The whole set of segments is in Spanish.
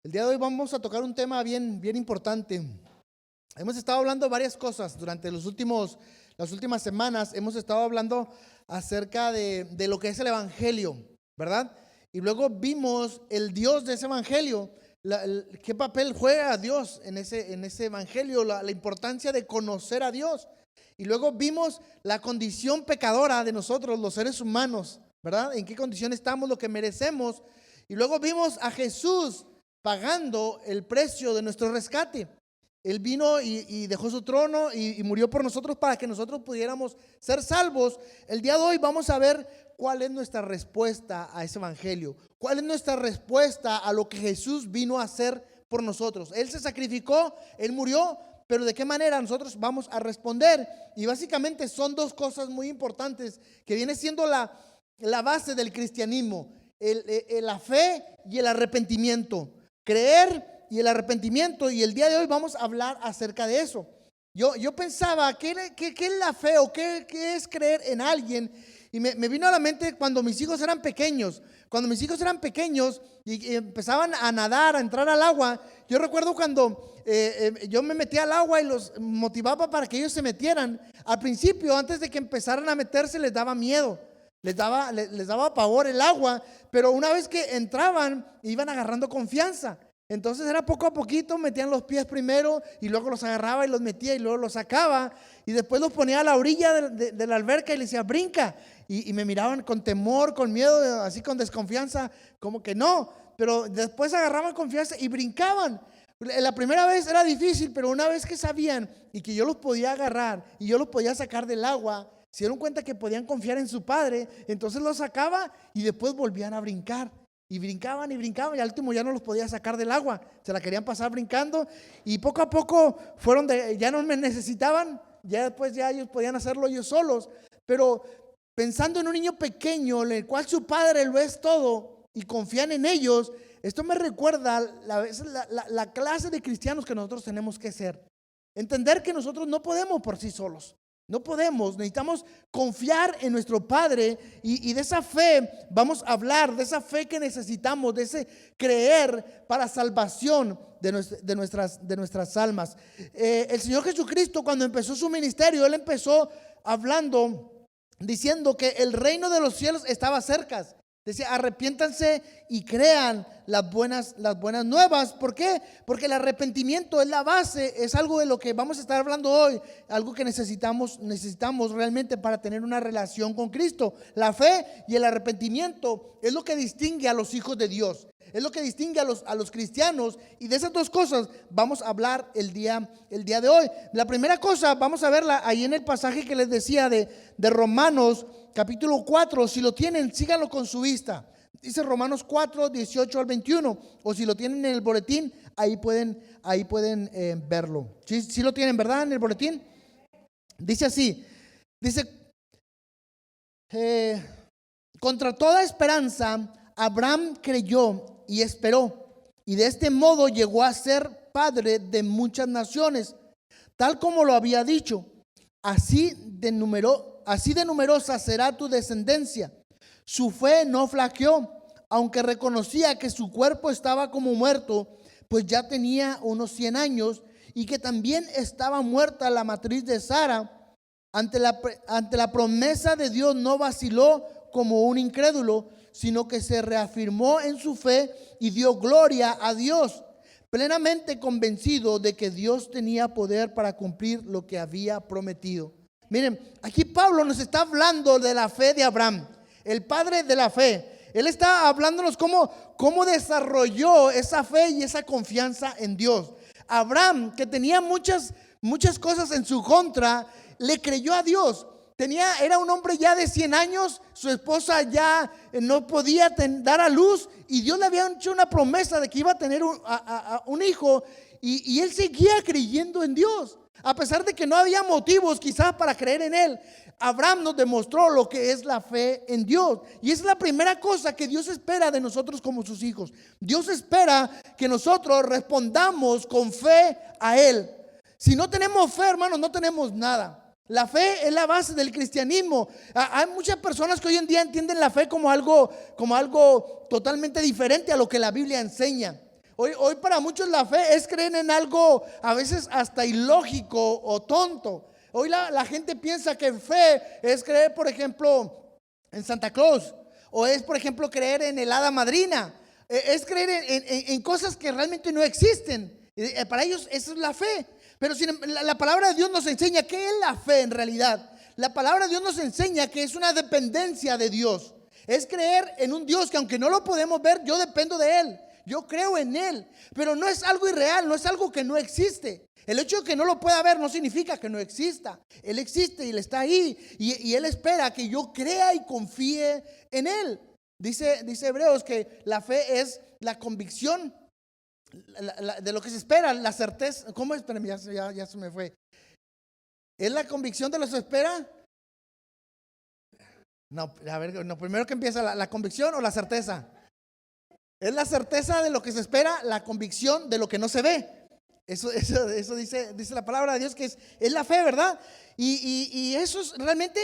El día de hoy vamos a tocar un tema bien importante. Hemos estado hablando de varias cosas durante las últimas semanas. Hemos estado hablando acerca de lo que es el evangelio, ¿verdad? Y luego vimos el Dios de ese evangelio, qué papel juega Dios en ese evangelio, la importancia de conocer a Dios. Y luego vimos la condición pecadora de nosotros, los seres humanos, ¿verdad? En qué condición estamos, lo que merecemos. Y luego vimos a Jesús pagando el precio de nuestro rescate. Él vino y dejó su trono y murió por nosotros para que nosotros pudiéramos ser salvos. El día de hoy vamos a ver cuál es nuestra respuesta a ese evangelio. Cuál es nuestra respuesta a lo que Jesús vino a hacer por nosotros. Él se sacrificó, Él murió, pero ¿de qué manera nosotros vamos a responder? Y básicamente son dos cosas muy importantes que viene siendo la base del cristianismo. La fe y el arrepentimiento. Creer y el arrepentimiento, y el día de hoy vamos a hablar acerca de eso. Yo pensaba, ¿qué es la fe o qué es creer en alguien? Y me vino a la mente cuando mis hijos eran pequeños. Cuando mis hijos eran pequeños y empezaban a nadar, a entrar al agua, yo recuerdo cuando yo me metía al agua y los motivaba para que ellos se metieran. Al principio, antes de que empezaran a meterse, les daba miedo. Les daba pavor el agua, pero una vez que entraban, iban agarrando confianza. Entonces era poco a poquito, metían los pies primero y luego los agarraba y los metía y luego los sacaba y después los ponía a la orilla de la alberca y les decía brinca, y me miraban con temor, con miedo, así con desconfianza, como que no, pero después agarraban confianza y brincaban. La primera vez era difícil, pero una vez que sabían y que yo los podía agarrar y yo los podía sacar del agua, se dieron cuenta que podían confiar en su padre, entonces los sacaba y después volvían a brincar. Y brincaban y al último ya no los podía sacar del agua, se la querían pasar brincando y poco a poco ya no me necesitaban, ya después ya ellos podían hacerlo ellos solos. Pero pensando en un niño pequeño en el cual su padre lo es todo y confían en ellos, esto me recuerda la clase de cristianos que nosotros tenemos que ser. Entender que nosotros no podemos por sí solos. No podemos, necesitamos confiar en nuestro Padre y de esa fe vamos a hablar, de esa fe que necesitamos, de ese creer para salvación de nuestras almas. El Señor Jesucristo, cuando empezó su ministerio, Él empezó hablando, diciendo que el reino de los cielos estaba cerca. Decía, arrepiéntanse y crean las buenas nuevas. ¿Por qué? Porque el arrepentimiento es la base, es algo de lo que vamos a estar hablando hoy, algo que necesitamos realmente para tener una relación con Cristo. La fe y el arrepentimiento es lo que distingue a los hijos de Dios, es lo que distingue a los cristianos, y de esas dos cosas vamos a hablar el día de hoy. La primera cosa, vamos a verla ahí en el pasaje que les decía de Romanos capítulo 4, si lo tienen, síganlo con su vista. Dice Romanos 4, 18 al 21, o si lo tienen en el boletín, ahí pueden verlo. ¿Sí lo tienen, verdad, en el boletín? Dice así, contra toda esperanza, Abraham creyó y esperó, y de este modo llegó a ser padre de muchas naciones, tal como lo había dicho. Así de numerosa será tu descendencia. Su fe no flaqueó, aunque reconocía que su cuerpo estaba como muerto, pues ya tenía unos 100 años, y que también estaba muerta la matriz de Sara. Ante la promesa de Dios no vaciló como un incrédulo, sino que se reafirmó en su fe y dio gloria a Dios, plenamente convencido de que Dios tenía poder para cumplir lo que había prometido. Miren, aquí Pablo nos está hablando de la fe de Abraham, el padre de la fe. Él está hablándonos cómo desarrolló esa fe y esa confianza en Dios. Abraham, que tenía muchas cosas en su contra, le creyó a Dios. Era un hombre ya de 100 años, su esposa ya no podía dar a luz, y Dios le había hecho una promesa de que iba a tener un hijo, y él seguía creyendo en Dios, a pesar de que no había motivos quizás para creer en él. Abraham nos demostró lo que es la fe en Dios, y es la primera cosa que Dios espera de nosotros como sus hijos. Dios espera que nosotros respondamos con fe a Él. Si no tenemos fe, hermanos, no tenemos nada. La fe es la base del cristianismo. Hay muchas personas que hoy en día entienden la fe como algo totalmente diferente a lo que la Biblia enseña. Hoy para muchos la fe es creer en algo a veces hasta ilógico o tonto. Hoy la gente piensa que fe es creer, por ejemplo, en Santa Claus. O es, por ejemplo, creer en el hada madrina. Es creer en cosas que realmente no existen. Para ellos eso es la fe. Pero la palabra de Dios nos enseña qué es la fe en realidad. La palabra de Dios nos enseña que es una dependencia de Dios. Es creer en un Dios que aunque no lo podemos ver, yo dependo de Él. Yo creo en Él, pero no es algo irreal, no es algo que no existe. El hecho de que no lo pueda ver no significa que no exista. Él existe y Él está ahí y Él espera que yo crea y confíe en Él. Dice Hebreos que la fe es la convicción de lo que se espera, la certeza. ¿Cómo es? Espérame, ya se me fue. ¿Es la convicción de lo que se espera? No, a ver, no, primero que empieza la convicción o la certeza. Es la certeza de lo que se espera, la convicción de lo que no se ve. Eso dice la palabra de Dios, que es la fe, ¿verdad? Y eso es realmente,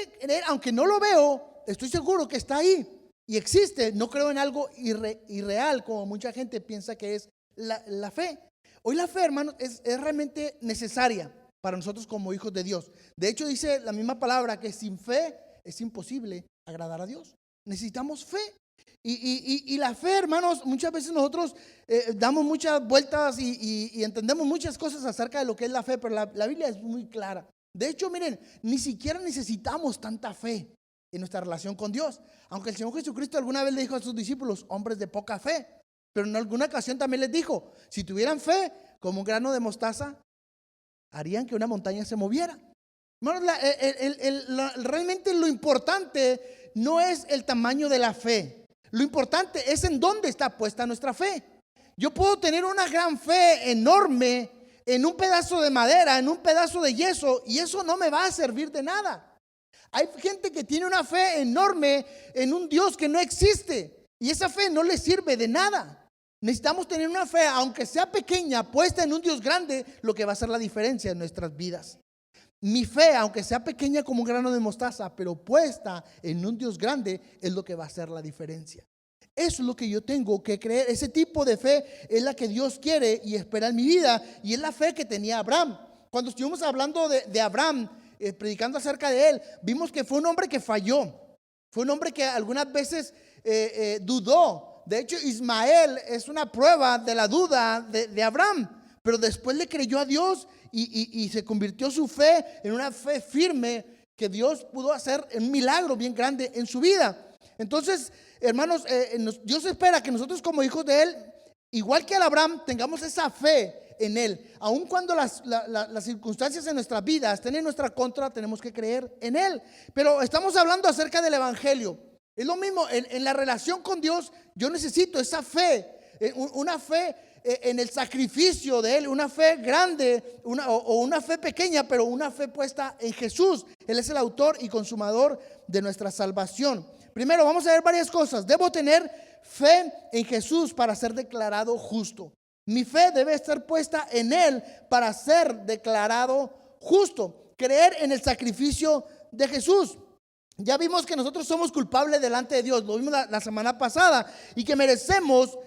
aunque no lo veo, estoy seguro que está ahí y existe. No creo en algo irreal, como mucha gente piensa que es la fe. Hoy la fe, hermanos, es realmente necesaria para nosotros como hijos de Dios. De hecho, dice la misma palabra que sin fe es imposible agradar a Dios. Necesitamos fe. Y la fe, hermanos, muchas veces nosotros damos muchas vueltas y entendemos muchas cosas acerca de lo que es la fe, pero la Biblia es muy clara. De hecho, miren, ni siquiera necesitamos tanta fe en nuestra relación con Dios. Aunque el Señor Jesucristo alguna vez le dijo a sus discípulos, hombres de poca fe, pero en alguna ocasión también les dijo, si tuvieran fe como un grano de mostaza, harían que una montaña se moviera. Hermanos, realmente lo importante no es el tamaño de la fe. Lo importante es en dónde está puesta nuestra fe. Yo puedo tener una gran fe enorme en un pedazo de madera, en un pedazo de yeso, y eso no me va a servir de nada. Hay gente que tiene una fe enorme en un Dios que no existe, y esa fe no le sirve de nada. Necesitamos tener una fe, aunque sea pequeña, puesta en un Dios grande, lo que va a hacer la diferencia en nuestras vidas. Mi fe, aunque sea pequeña como un grano de mostaza, pero puesta en un Dios grande, es lo que va a hacer la diferencia. Eso es lo que yo tengo que creer. Ese tipo de fe es la que Dios quiere y espera en mi vida. Y es la fe que tenía Abraham. Cuando estuvimos hablando de Abraham, predicando acerca de él, vimos que fue un hombre que falló. Fue un hombre que algunas veces dudó. De hecho, Ismael es una prueba de la duda de Abraham. Pero después le creyó a Dios y se convirtió su fe en una fe firme, que Dios pudo hacer un milagro bien grande en su vida. Entonces, hermanos, Dios espera que nosotros como hijos de Él, igual que al Abraham, tengamos esa fe en Él. Aun cuando las circunstancias en nuestras vidas estén en nuestra contra, tenemos que creer en Él. Pero estamos hablando acerca del Evangelio. Es lo mismo, en la relación con Dios, yo necesito esa fe, una fe en el sacrificio de Él, una fe grande o una fe pequeña, pero una fe puesta en Jesús. Él es el autor y consumador de nuestra salvación. Primero vamos a ver varias cosas. Debo tener fe en Jesús para ser declarado justo. Mi fe debe estar puesta en Él para ser declarado justo. Creer en el sacrificio de Jesús. Ya vimos que nosotros somos culpables delante de Dios. Lo vimos la semana pasada. Y que merecemos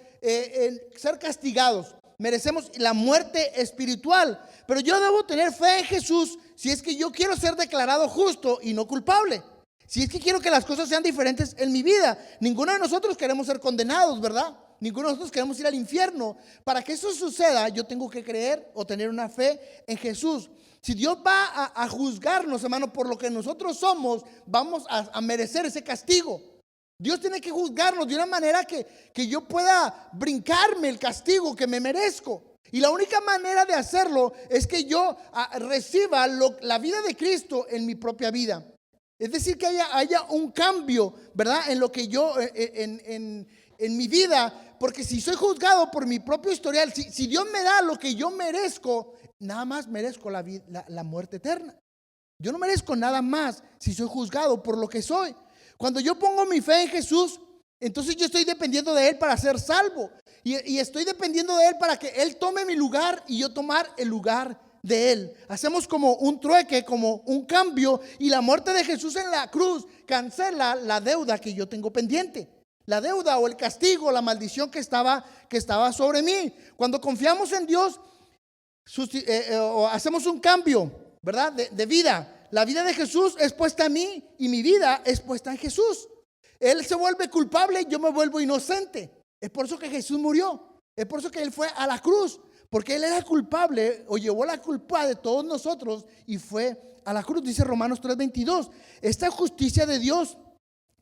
ser castigados, merecemos la muerte espiritual, pero yo debo tener fe en Jesús si es que yo quiero ser declarado justo y no culpable, si es que quiero que las cosas sean diferentes en mi vida. Ninguno de nosotros queremos ser condenados, ¿verdad? Ninguno de nosotros queremos ir al infierno. Para que eso suceda, yo tengo que creer o tener una fe en Jesús. Si Dios va a juzgarnos, hermano, por lo que nosotros somos, vamos a merecer ese castigo. Dios tiene que juzgarnos de una manera que yo pueda brincarme el castigo que me merezco. Y la única manera de hacerlo es que yo reciba la vida de Cristo en mi propia vida. Es decir, que haya un cambio, ¿verdad? En lo que yo, en mi vida. Porque si soy juzgado por mi propio historial, si Dios me da lo que yo merezco, nada más merezco la muerte eterna. Yo no merezco nada más si soy juzgado por lo que soy. Cuando yo pongo mi fe en Jesús, entonces yo estoy dependiendo de Él para ser salvo. Y estoy dependiendo de Él para que Él tome mi lugar y yo tomar el lugar de Él. Hacemos como un trueque, como un cambio. Y la muerte de Jesús en la cruz cancela la deuda que yo tengo pendiente. la deuda o el castigo, la maldición que estaba sobre mí. Cuando confiamos en Dios, o hacemos un cambio, ¿verdad? De vida. La vida de Jesús es puesta en mí y mi vida es puesta en Jesús. Él se vuelve culpable y yo me vuelvo inocente. Es por eso que Jesús murió. Es por eso que Él fue a la cruz. Porque Él era culpable o llevó la culpa de todos nosotros y fue a la cruz. Dice Romanos 3:22. Esta justicia de Dios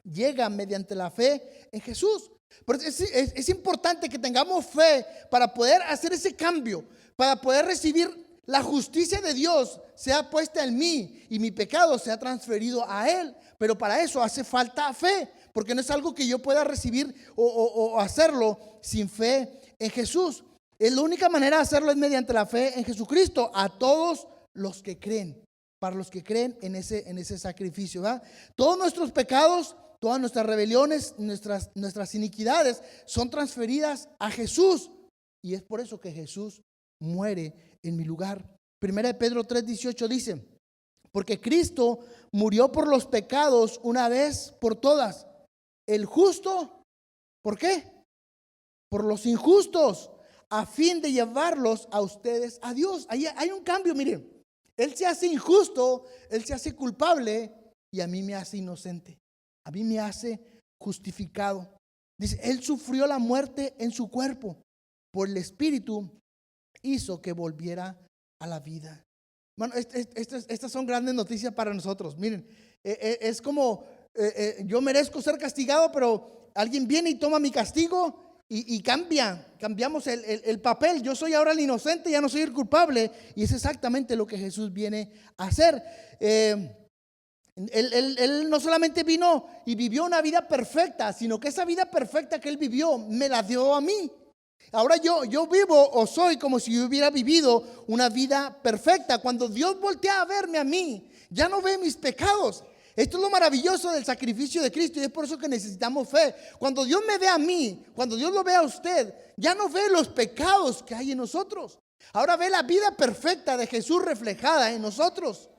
llega mediante la fe en Jesús. Pero es importante que tengamos fe para poder hacer ese cambio, para poder recibir la justicia de Dios sea puesta en mí y mi pecado sea transferido a Él. Pero para eso hace falta fe, porque no es algo que yo pueda recibir o hacerlo sin fe en Jesús. La única manera de hacerlo es mediante la fe en Jesucristo a todos los que creen, para los que creen en ese sacrificio, ¿verdad? Todos nuestros pecados, todas nuestras rebeliones, nuestras iniquidades son transferidas a Jesús. Y es por eso que Jesús muere en mi lugar. Primera de Pedro 3:18 dice: porque Cristo murió por los pecados una vez por todas. El justo, ¿por qué? Por los injustos, a fin de llevarlos a ustedes a Dios. Ahí hay un cambio, miren. Él se hace injusto, Él se hace culpable y a mí me hace inocente. A mí me hace justificado. Dice, Él sufrió la muerte en su cuerpo. Por el Espíritu hizo que volviera a la vida. Bueno, estas son grandes noticias para nosotros. Miren, es como yo merezco ser castigado, pero alguien viene y toma mi castigo y cambiamos el papel. Yo soy ahora el inocente, ya no soy el culpable. Y es exactamente lo que Jesús viene a hacer. Él no solamente vino y vivió una vida perfecta, sino que esa vida perfecta que Él vivió me la dio a mí. Ahora yo vivo o soy como si yo hubiera vivido una vida perfecta. Cuando Dios voltea a verme a mí, ya no ve mis pecados. Esto es lo maravilloso del sacrificio de Cristo y es por eso que necesitamos fe. Cuando Dios me ve a mí, cuando Dios lo ve a usted, ya no ve los pecados que hay en nosotros. Ahora ve la vida perfecta de Jesús reflejada en nosotros.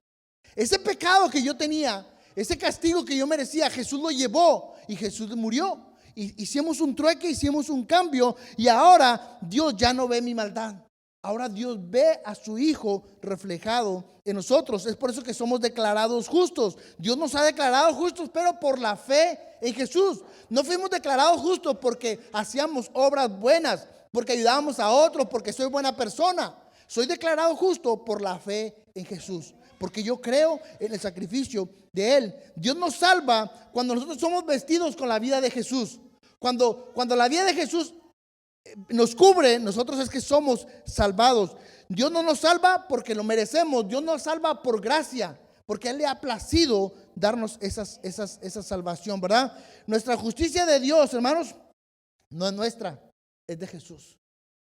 Ese pecado que yo tenía, ese castigo que yo merecía, Jesús lo llevó y Jesús murió. Hicimos un trueque, hicimos un cambio y ahora Dios ya no ve mi maldad. Ahora Dios ve a su Hijo reflejado en nosotros. Es por eso que somos declarados justos. Dios nos ha declarado justos, pero por la fe en Jesús. No fuimos declarados justos porque hacíamos obras buenas, porque ayudábamos a otros, porque soy buena persona. Soy declarado justo por la fe en Jesús, porque yo creo en el sacrificio de Él. Dios nos salva cuando nosotros somos vestidos con la vida de Jesús. Cuando la vida de Jesús nos cubre, nosotros es que somos salvados. Dios no nos salva porque lo merecemos. Dios nos salva por gracia, porque a Él le ha placido darnos esa salvación, ¿verdad? Nuestra justicia de Dios, hermanos, no es nuestra, es de Jesús.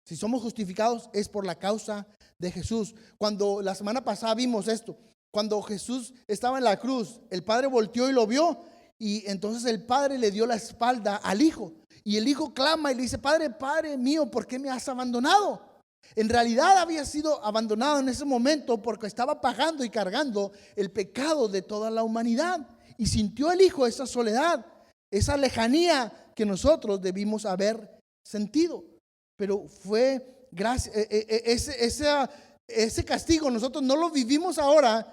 Si somos justificados es por la causa de Jesús. Cuando la semana pasada vimos esto, cuando Jesús estaba en la cruz, el Padre volteó y lo vio, y entonces el Padre le dio la espalda al Hijo. Y el Hijo clama y le dice: Padre, Padre mío, ¿por qué me has abandonado? En realidad había sido abandonado en ese momento porque estaba pagando y cargando el pecado de toda la humanidad. Y sintió el Hijo esa soledad, esa lejanía que nosotros debimos haber sentido. Pero fue gracias, ese castigo nosotros no lo vivimos ahora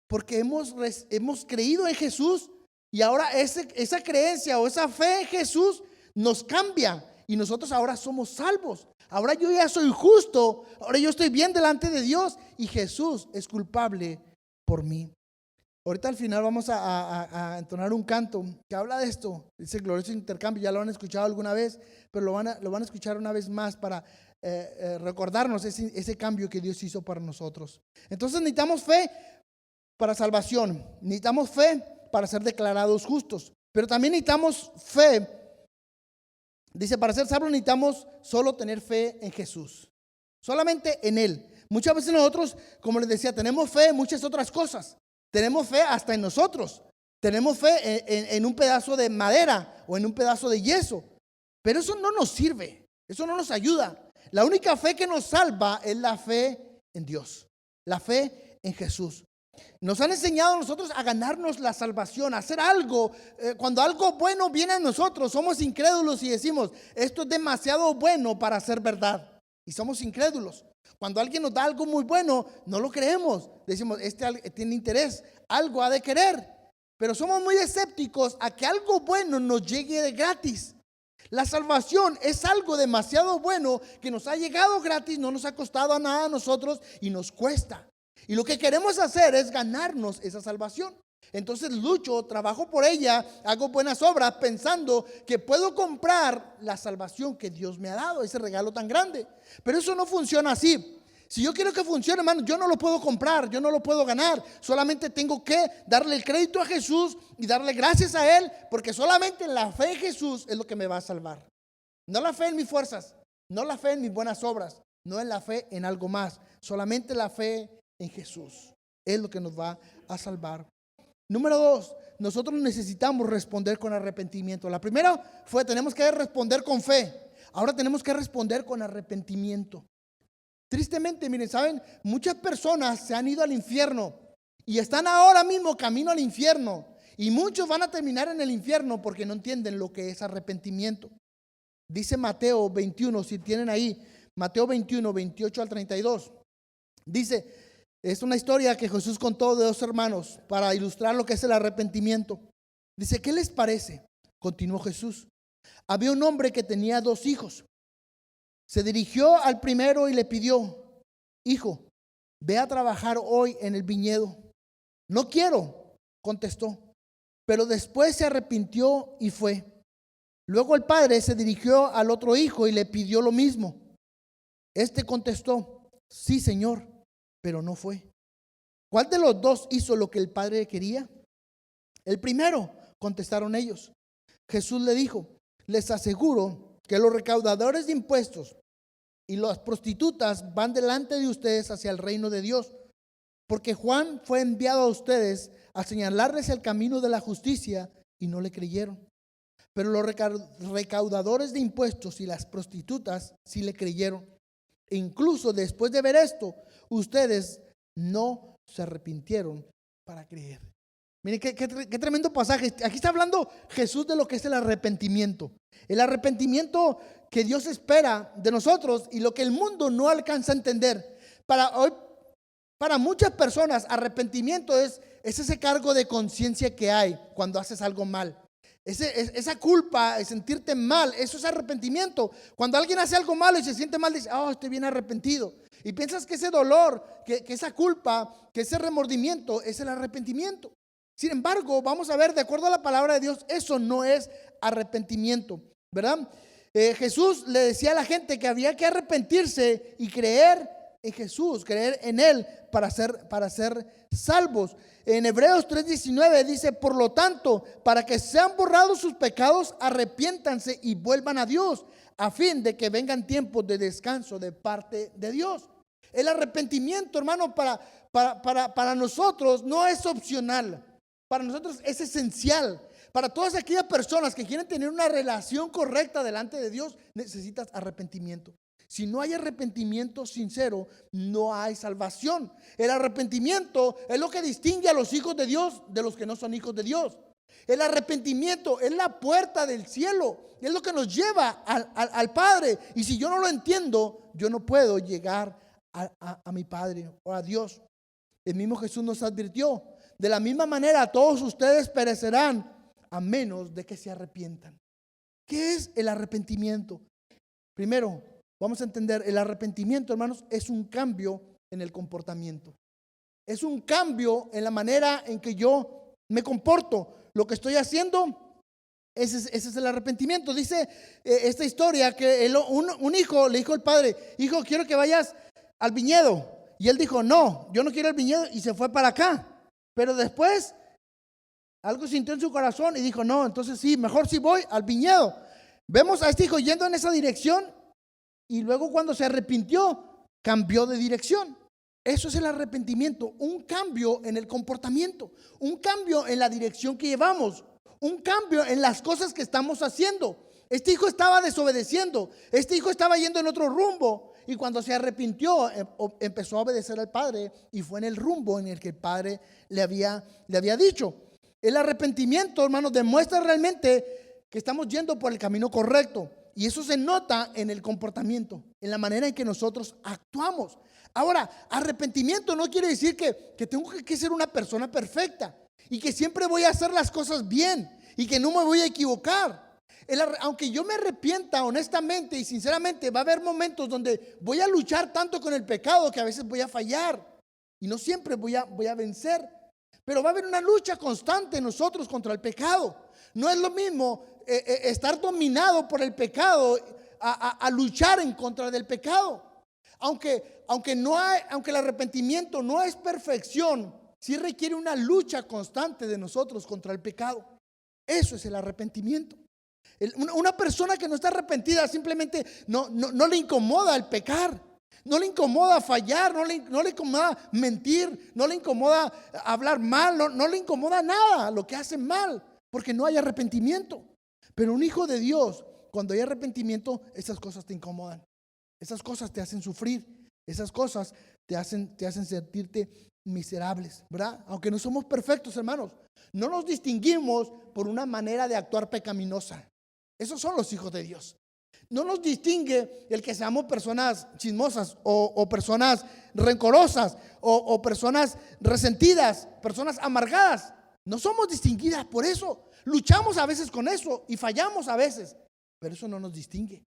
porque hemos creído en Jesús. Y ahora esa creencia o esa fe en Jesús nos cambia y nosotros ahora somos salvos. Ahora yo ya soy justo, ahora yo estoy bien delante de Dios y Jesús es culpable por mí. Ahorita al final vamos a entonar un canto que habla de esto. Dice glorioso intercambio, ya lo han escuchado alguna vez, pero lo van a escuchar una vez más para recordarnos ese cambio que Dios hizo para nosotros. Entonces necesitamos fe para salvación, necesitamos fe para ser declarados justos, pero también necesitamos fe. Dice, para ser salvos necesitamos solo tener fe en Jesús, solamente en Él. Muchas veces nosotros, como les decía, tenemos fe en muchas otras cosas. Tenemos fe hasta en nosotros. Tenemos fe en un pedazo de madera o en un pedazo de yeso, pero eso no nos sirve, eso no nos ayuda. La única fe que nos salva es la fe en Dios, la fe en Jesús. Nos han enseñado a nosotros a ganarnos la salvación, a hacer algo. Cuando algo bueno viene a nosotros, somos incrédulos y decimos, esto es demasiado bueno para ser verdad. Y somos incrédulos. Cuando alguien nos da algo muy bueno, no lo creemos. Decimos, este tiene interés, algo ha de querer. Pero somos muy escépticos a que algo bueno nos llegue de gratis. La salvación es algo demasiado bueno que nos ha llegado gratis, no nos ha costado a nada a nosotros y nos cuesta. Y lo que queremos hacer es ganarnos esa salvación. Entonces lucho, trabajo por ella, hago buenas obras pensando que puedo comprar la salvación que Dios me ha dado, ese regalo tan grande. Pero eso no funciona así. Si yo quiero que funcione, hermano, yo no lo puedo comprar, yo no lo puedo ganar. Solamente tengo que darle el crédito a Jesús y darle gracias a Él, porque solamente la fe en Jesús es lo que me va a salvar. No la fe en mis fuerzas, no la fe en mis buenas obras, no en la fe en algo más. Solamente la fe en Jesús es lo que nos va a salvar. Número 2, nosotros necesitamos responder con arrepentimiento. La primera fue, tenemos que responder con fe. Ahora tenemos que responder con arrepentimiento. Tristemente, miren, saben, muchas personas se han ido al infierno y están ahora mismo camino al infierno. Y muchos van a terminar en el infierno porque no entienden lo que es arrepentimiento. Dice Mateo 21, si tienen ahí, Mateo 21, 28 al 32. Dice, es una historia que Jesús contó de dos hermanos para ilustrar lo que es el arrepentimiento. Dice, ¿qué les parece? Continuó Jesús. Había un hombre que tenía 2 hijos. Se dirigió al primero y le pidió, hijo, ve a trabajar hoy en el viñedo. No quiero, contestó, pero después se arrepintió y fue. Luego el padre se dirigió al otro hijo y le pidió lo mismo. Este contestó, sí, señor, pero no fue. ¿Cuál de los 2 hizo lo que el padre quería? El primero, contestaron ellos. Jesús le dijo, les aseguro que los recaudadores de impuestos y las prostitutas van delante de ustedes hacia el reino de Dios, porque Juan fue enviado a ustedes a señalarles el camino de la justicia y no le creyeron. Pero los recaudadores de impuestos y las prostitutas sí le creyeron. E incluso después de ver esto, ustedes no se arrepintieron para creer. Miren qué tremendo pasaje. Aquí está hablando Jesús de lo que es el arrepentimiento. El arrepentimiento que Dios espera de nosotros y lo que el mundo no alcanza a entender. Para muchas personas, arrepentimiento es ese cargo de conciencia que hay cuando haces algo mal. Esa culpa, el sentirte mal, eso es arrepentimiento. Cuando alguien hace algo malo y se siente mal, dice, oh, estoy bien arrepentido. Y piensas que ese dolor, que esa culpa, que ese remordimiento es el arrepentimiento. Sin embargo, vamos a ver, de acuerdo a la palabra de Dios, eso no es arrepentimiento, ¿verdad? Jesús le decía a la gente que había que arrepentirse y creer en Jesús, creer en Él para ser salvos. En Hebreos 3:19 dice, por lo tanto, para que sean borrados sus pecados, arrepiéntanse y vuelvan a Dios, a fin de que vengan tiempos de descanso de parte de Dios. El arrepentimiento, hermano, para nosotros no es opcional. Para nosotros es esencial. Para todas aquellas personas que quieren tener una relación correcta delante de Dios, necesitas arrepentimiento. Si no hay arrepentimiento sincero, no hay salvación. El arrepentimiento es lo que distingue a los hijos de Dios de los que no son hijos de Dios. El arrepentimiento es la puerta del cielo, es lo que nos lleva al Padre. Y si yo no lo entiendo, yo no puedo llegar a mi Padre o a Dios. El mismo Jesús nos advirtió, de la misma manera todos ustedes perecerán a menos de que se arrepientan. ¿Qué es el arrepentimiento? Primero, vamos a entender, el arrepentimiento, hermanos, es un cambio en el comportamiento. Es un cambio en la manera en que yo me comporto. Lo que estoy haciendo, ese es el arrepentimiento. Dice esta historia que un hijo le dijo al padre, hijo, quiero que vayas al viñedo. Y él dijo, no, yo no quiero el viñedo, y se fue para acá. Pero después algo sintió en su corazón y dijo, no, entonces sí, mejor sí voy al viñedo. Vemos a este hijo yendo en esa dirección y luego cuando se arrepintió, cambió de dirección. Eso es el arrepentimiento, un cambio en el comportamiento, un cambio en la dirección que llevamos, un cambio en las cosas que estamos haciendo. Este hijo estaba desobedeciendo, este hijo estaba yendo en otro rumbo y cuando se arrepintió, empezó a obedecer al Padre y fue en el rumbo en el que el Padre le había dicho. El arrepentimiento, hermanos, demuestra realmente que estamos yendo por el camino correcto. Y eso se nota en el comportamiento, en la manera en que nosotros actuamos. Ahora, arrepentimiento no quiere decir que tengo que ser una persona perfecta y que siempre voy a hacer las cosas bien y que no me voy a equivocar. Aunque yo me arrepienta honestamente y sinceramente, va a haber momentos donde voy a luchar tanto con el pecado que a veces voy a fallar y no siempre voy a vencer. Pero va a haber una lucha constante en nosotros contra el pecado. No es lo mismo estar dominado por el pecado a luchar en contra del pecado. Aunque el arrepentimiento no es perfección, sí requiere una lucha constante de nosotros contra el pecado. Eso es el arrepentimiento. Una persona que no está arrepentida simplemente no le incomoda el pecar. No le incomoda fallar, no le incomoda mentir, no le incomoda hablar mal, no le incomoda nada lo que hace mal, porque no hay arrepentimiento. Pero un hijo de Dios, cuando hay arrepentimiento, esas cosas te incomodan. Esas cosas te hacen sufrir, esas cosas te hacen sentirte miserables, ¿verdad? Aunque no somos perfectos, hermanos, no nos distinguimos por una manera de actuar pecaminosa. Esos son los hijos de Dios. No nos distingue el que seamos personas chismosas o personas rencorosas o personas resentidas, personas amargadas. No somos distinguidas por eso. Luchamos a veces con eso y fallamos a veces, pero eso no nos distingue.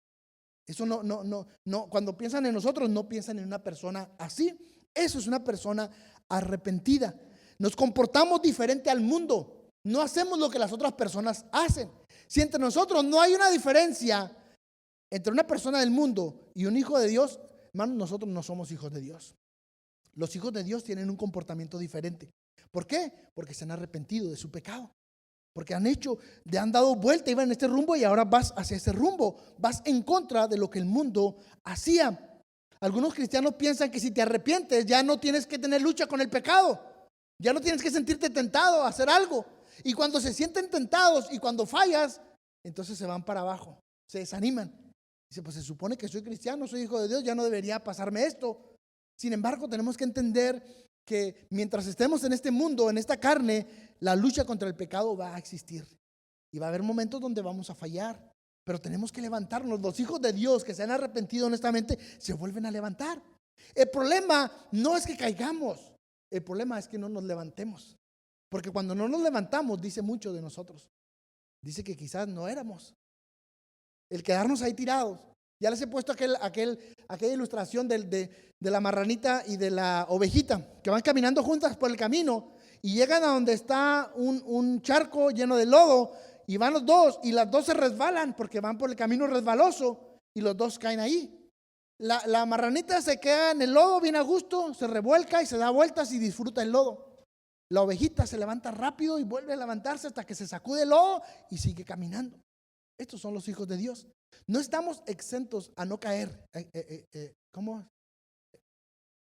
Eso no, cuando piensan en nosotros, no piensan en una persona así. Eso es una persona arrepentida. Nos comportamos diferente al mundo. No hacemos lo que las otras personas hacen. Si entre nosotros no hay una diferencia entre una persona del mundo y un hijo de Dios, hermanos, nosotros no somos hijos de Dios. Los hijos de Dios tienen un comportamiento diferente. ¿Por qué? Porque se han arrepentido de su pecado. Porque han dado vuelta, iban en este rumbo y ahora vas hacia ese rumbo. Vas en contra de lo que el mundo hacía. Algunos cristianos piensan que si te arrepientes ya no tienes que tener lucha con el pecado. Ya no tienes que sentirte tentado a hacer algo. Y cuando se sienten tentados y cuando fallas, entonces se van para abajo, se desaniman. Dice, pues se supone que soy cristiano, soy hijo de Dios, ya no debería pasarme esto. Sin embargo, tenemos que entender que mientras estemos en este mundo, en esta carne, la lucha contra el pecado va a existir. Y va a haber momentos donde vamos a fallar, pero tenemos que levantarnos. Los hijos de Dios que se han arrepentido honestamente se vuelven a levantar. El problema no es que caigamos, el problema es que no nos levantemos. Porque cuando no nos levantamos, dice mucho de nosotros. Dice que quizás no éramos. El quedarnos ahí tirados. Ya les he puesto aquella ilustración de la marranita y de la ovejita que van caminando juntas por el camino y llegan a donde está un charco lleno de lodo y van los dos y las dos se resbalan porque van por el camino resbaloso y los dos caen ahí. La marranita se queda en el lodo bien a gusto, se revuelca y se da vueltas y disfruta el lodo. La ovejita se levanta rápido y vuelve a levantarse hasta que se sacude el lodo y sigue caminando. Estos son los hijos de Dios. No estamos exentos a no caer. ¿Cómo?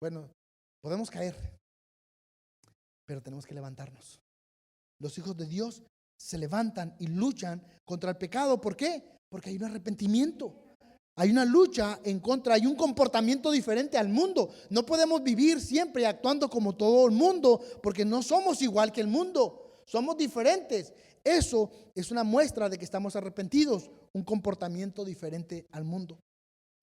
Bueno, podemos caer, pero tenemos que levantarnos. Los hijos de Dios se levantan y luchan contra el pecado. ¿Por qué? Porque hay un arrepentimiento. Hay una lucha en contra, hay un comportamiento diferente al mundo. No podemos vivir siempre actuando como todo el mundo, porque no somos igual que el mundo, somos diferentes. Eso es una muestra de que estamos arrepentidos, un comportamiento diferente al mundo.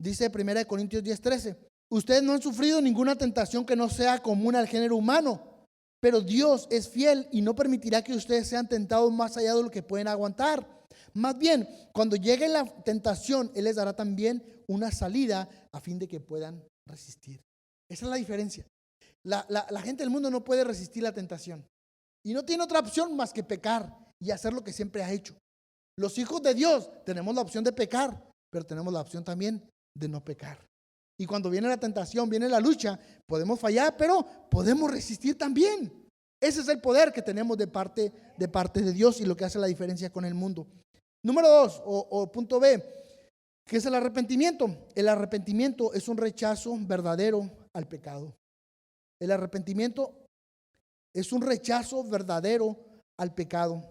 Dice 1 Corintios 10:13, ustedes no han sufrido ninguna tentación que no sea común al género humano, pero Dios es fiel y no permitirá que ustedes sean tentados más allá de lo que pueden aguantar. Más bien, cuando llegue la tentación, Él les dará también una salida a fin de que puedan resistir. Esa es la diferencia. La gente del mundo no puede resistir la tentación y no tiene otra opción más que pecar y hacer lo que siempre ha hecho. Los hijos de Dios tenemos la opción de pecar, pero tenemos la opción también de no pecar. Y cuando viene la tentación, viene la lucha, podemos fallar, pero podemos resistir también. Ese es el poder que tenemos de parte de Dios y lo que hace la diferencia con el mundo. Número 2, o punto B, ¿qué es el arrepentimiento? El arrepentimiento es un rechazo verdadero al pecado. El arrepentimiento es un rechazo verdadero al pecado.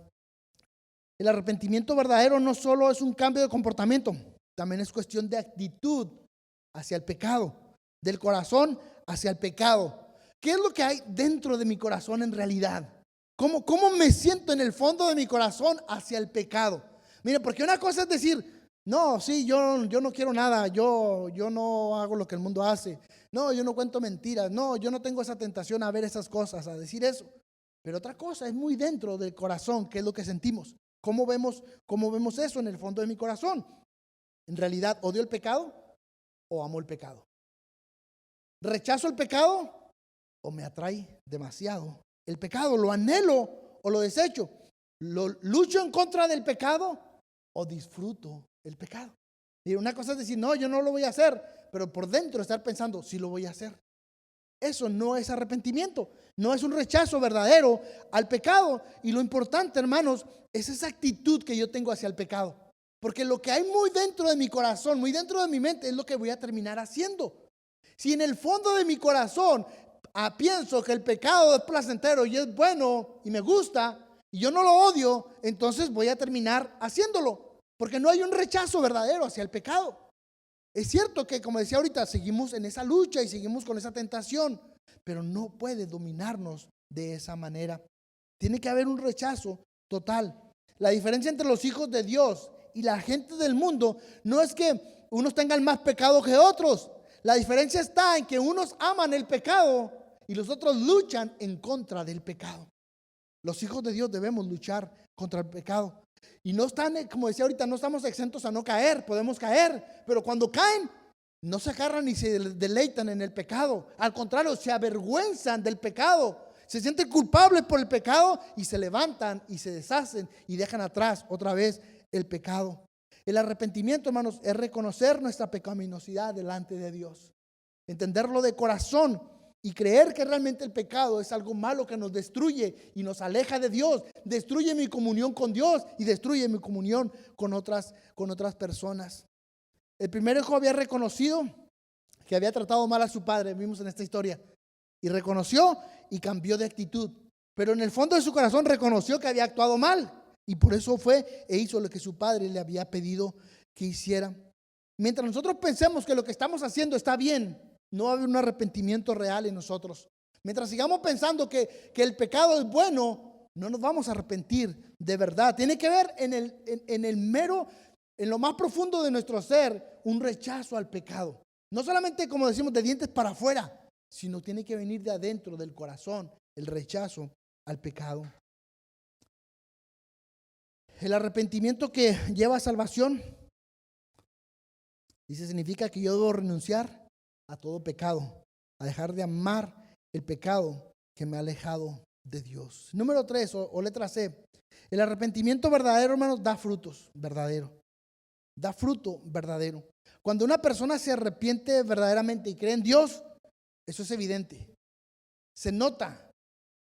El arrepentimiento verdadero no solo es un cambio de comportamiento, también es cuestión de actitud hacia el pecado, del corazón hacia el pecado. ¿Qué es lo que hay dentro de mi corazón en realidad? ¿Cómo me siento en el fondo de mi corazón hacia el pecado? Mire, porque una cosa es decir, no, sí, yo no quiero nada, yo no hago lo que el mundo hace, no, yo no cuento mentiras, no, yo no tengo esa tentación a ver esas cosas, a decir eso. Pero otra cosa es muy dentro del corazón, ¿qué es lo que sentimos? ¿Cómo vemos eso en el fondo de mi corazón? ¿En realidad odio el pecado o amo el pecado? ¿Rechazo el pecado o me atrae demasiado el pecado? ¿Lo anhelo o lo desecho? ¿Lucho en contra del pecado o disfruto el pecado? Y una cosa es decir, no, yo no lo voy a hacer, pero por dentro estar pensando, sí lo voy a hacer. Eso no es arrepentimiento, no es un rechazo verdadero al pecado. Y lo importante, hermanos, es esa actitud que yo tengo hacia el pecado. Porque lo que hay muy dentro de mi corazón, muy dentro de mi mente, es lo que voy a terminar haciendo. Si en el fondo de mi corazón pienso que el pecado es placentero y es bueno y me gusta, y yo no lo odio, entonces voy a terminar haciéndolo. Porque no hay un rechazo verdadero hacia el pecado. Es cierto que, como decía ahorita, seguimos en esa lucha y seguimos con esa tentación, pero no puede dominarnos de esa manera. Tiene que haber un rechazo total. La diferencia entre los hijos de Dios y la gente del mundo no es que unos tengan más pecado que otros. La diferencia está en que unos aman el pecado y los otros luchan en contra del pecado. Los hijos de Dios debemos luchar contra el pecado. Y no están, como decía ahorita, no estamos exentos a no caer, podemos caer, pero cuando caen, no se agarran ni se deleitan en el pecado. Al contrario, se avergüenzan del pecado, se sienten culpables por el pecado y se levantan y se deshacen y dejan atrás otra vez el pecado. El arrepentimiento, hermanos, es reconocer nuestra pecaminosidad delante de Dios, entenderlo de corazón y creer que realmente el pecado es algo malo que nos destruye y nos aleja de Dios, destruye mi comunión con Dios y destruye mi comunión con otras personas. El primer hijo había reconocido que había tratado mal a su padre, vimos en esta historia, y reconoció y cambió de actitud, pero en el fondo de su corazón reconoció que había actuado mal y por eso fue e hizo lo que su padre le había pedido que hiciera. Mientras nosotros pensemos que lo que estamos haciendo está bien, no va a haber un arrepentimiento real en nosotros. Mientras sigamos pensando que el pecado es bueno, no nos vamos a arrepentir de verdad. Tiene que ver en lo más profundo de nuestro ser, un rechazo al pecado. No solamente, como decimos, de dientes para afuera, sino tiene que venir de adentro del corazón, el rechazo al pecado. El arrepentimiento que lleva a salvación, dice, significa que yo debo renunciar a todo pecado, a dejar de amar el pecado que me ha alejado de Dios. Número 3 o letra C, el arrepentimiento verdadero, hermanos, da frutos verdadero. Da fruto verdadero. Cuando una persona se arrepiente verdaderamente y cree en Dios, eso es evidente. Se nota.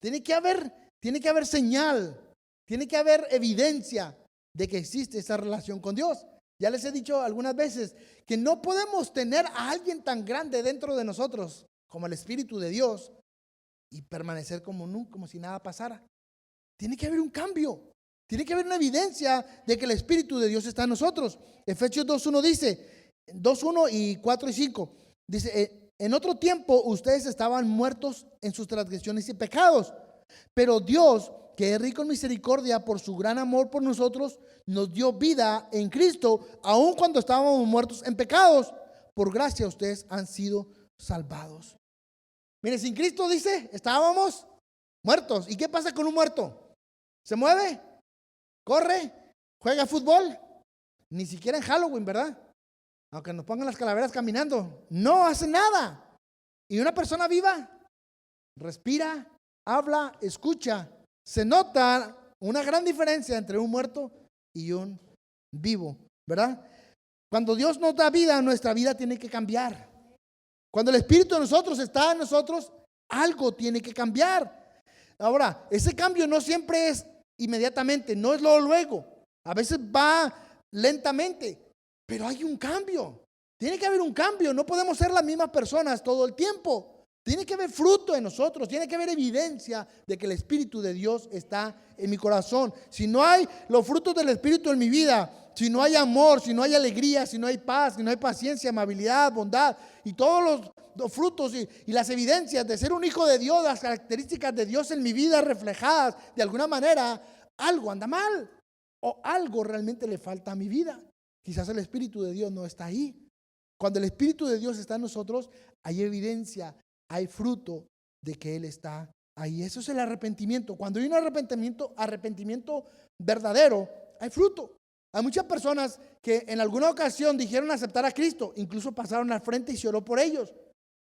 Tiene que haber señal, tiene que haber evidencia de que existe esa relación con Dios. Ya les he dicho algunas veces que no podemos tener a alguien tan grande dentro de nosotros como el Espíritu de Dios y permanecer como si nada pasara. Tiene que haber un cambio. Tiene que haber una evidencia de que el Espíritu de Dios está en nosotros. Efesios 2:1 dice, 2:1 y 4 y 5, dice, en otro tiempo ustedes estaban muertos en sus transgresiones y pecados, pero Dios, que es rico en misericordia por su gran amor por nosotros, nos dio vida en Cristo, aun cuando estábamos muertos en pecados. Por gracia ustedes han sido salvados. Mire, sin Cristo, dice, estábamos muertos. ¿Y qué pasa con un muerto? ¿Se mueve? ¿Corre? ¿Juega fútbol? Ni siquiera en Halloween, ¿verdad? Aunque nos pongan las calaveras caminando, no hace nada. Y una persona viva respira, habla, escucha. Se nota una gran diferencia entre un muerto y un vivo, ¿verdad? Cuando Dios nos da vida, nuestra vida tiene que cambiar. Cuando el Espíritu de nosotros está en nosotros, algo tiene que cambiar. Ahora, ese cambio no siempre es inmediatamente, no es luego. A veces va lentamente, pero hay un cambio. Tiene que haber un cambio. No podemos ser las mismas personas todo el tiempo. Tiene que haber fruto en nosotros, tiene que haber evidencia de que el Espíritu de Dios está en mi corazón. Si no hay los frutos del Espíritu en mi vida, si no hay amor, si no hay alegría, si no hay paz, si no hay paciencia, amabilidad, bondad y todos los frutos y las evidencias de ser un hijo de Dios, las características de Dios en mi vida reflejadas de alguna manera, algo anda mal o algo realmente le falta a mi vida. Quizás el Espíritu de Dios no está ahí. Cuando el Espíritu de Dios está en nosotros, hay evidencia, hay fruto de que Él está ahí. Eso es el arrepentimiento. Cuando hay un arrepentimiento verdadero, hay fruto. Hay muchas personas que en alguna ocasión dijeron aceptar a Cristo, incluso pasaron al frente y se oró por ellos.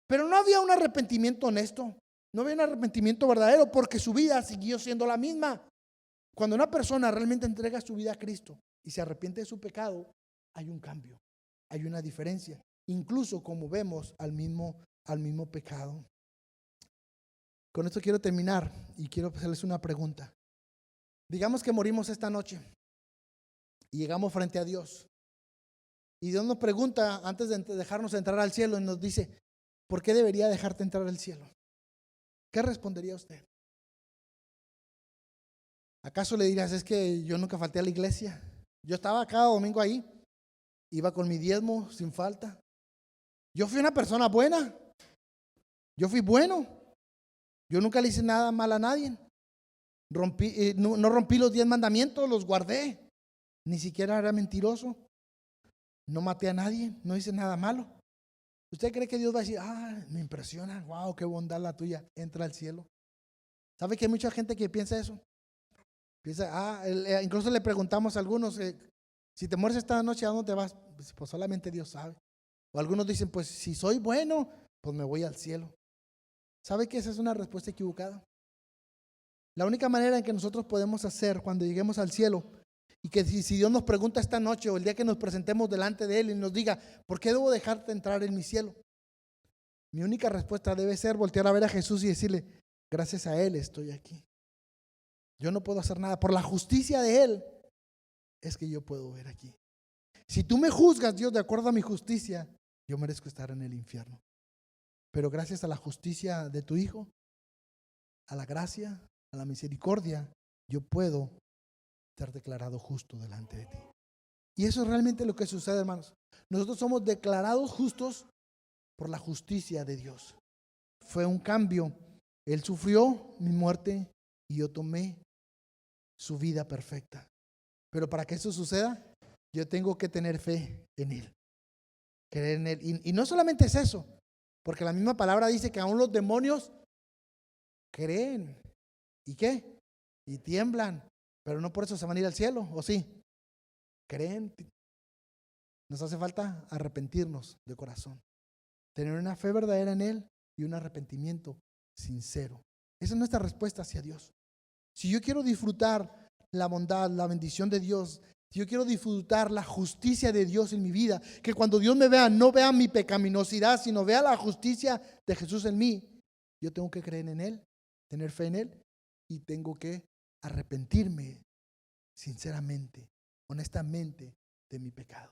Pero no había un arrepentimiento honesto, no había un arrepentimiento verdadero porque su vida siguió siendo la misma. Cuando una persona realmente entrega su vida a Cristo y se arrepiente de su pecado, hay un cambio, hay una diferencia. Incluso como vemos al mismo pecado. Con esto quiero terminar y quiero hacerles una pregunta. Digamos que morimos esta noche y llegamos frente a Dios. Y Dios nos pregunta antes de dejarnos entrar al cielo y nos dice, ¿por qué debería dejarte entrar al cielo? ¿Qué respondería usted? ¿Acaso le dirías, es que yo nunca falté a la iglesia? Yo estaba cada domingo ahí, iba con mi diezmo sin falta. Yo fui una persona buena, yo fui bueno, yo nunca le hice nada mal a nadie. No rompí los 10 mandamientos, los guardé. Ni siquiera era mentiroso. No maté a nadie, no hice nada malo. ¿Usted cree que Dios va a decir, me impresiona, wow, qué bondad la tuya, entra al cielo? ¿Sabe que hay mucha gente que piensa eso? Piensa, incluso le preguntamos a algunos, si te mueres esta noche, ¿a dónde te vas? Pues solamente Dios sabe. O algunos dicen, pues si soy bueno, pues me voy al cielo. ¿Sabe que esa es una respuesta equivocada? La única manera en que nosotros podemos hacer cuando lleguemos al cielo, y que si Dios nos pregunta esta noche o el día que nos presentemos delante de Él y nos diga, ¿por qué debo dejarte entrar en mi cielo? Mi única respuesta debe ser voltear a ver a Jesús y decirle, gracias a Él estoy aquí. Yo no puedo hacer nada. Por la justicia de Él es que yo puedo ver aquí. Si tú me juzgas, Dios, de acuerdo a mi justicia, yo merezco estar en el infierno. Pero gracias a la justicia de tu Hijo, a la gracia, a la misericordia, yo puedo ser declarado justo delante de ti. Y eso es realmente lo que sucede, hermanos. Nosotros somos declarados justos por la justicia de Dios. Fue un cambio. Él sufrió mi muerte y yo tomé su vida perfecta. Pero para que eso suceda, yo tengo que tener fe en Él, creer en Él. Y no solamente es eso, porque la misma palabra dice que aún los demonios creen. ¿Y qué? Y tiemblan. Pero no por eso se van a ir al cielo, ¿o sí? Creen. Nos hace falta arrepentirnos de corazón, tener una fe verdadera en Él y un arrepentimiento sincero. Esa es nuestra respuesta hacia Dios. Si yo quiero disfrutar la bondad, la bendición de Dios, si yo quiero disfrutar la justicia de Dios en mi vida, que cuando Dios me vea, no vea mi pecaminosidad, sino vea la justicia de Jesús en mí, yo tengo que creer en Él, tener fe en Él y tengo que arrepentirme sinceramente, honestamente de mi pecado.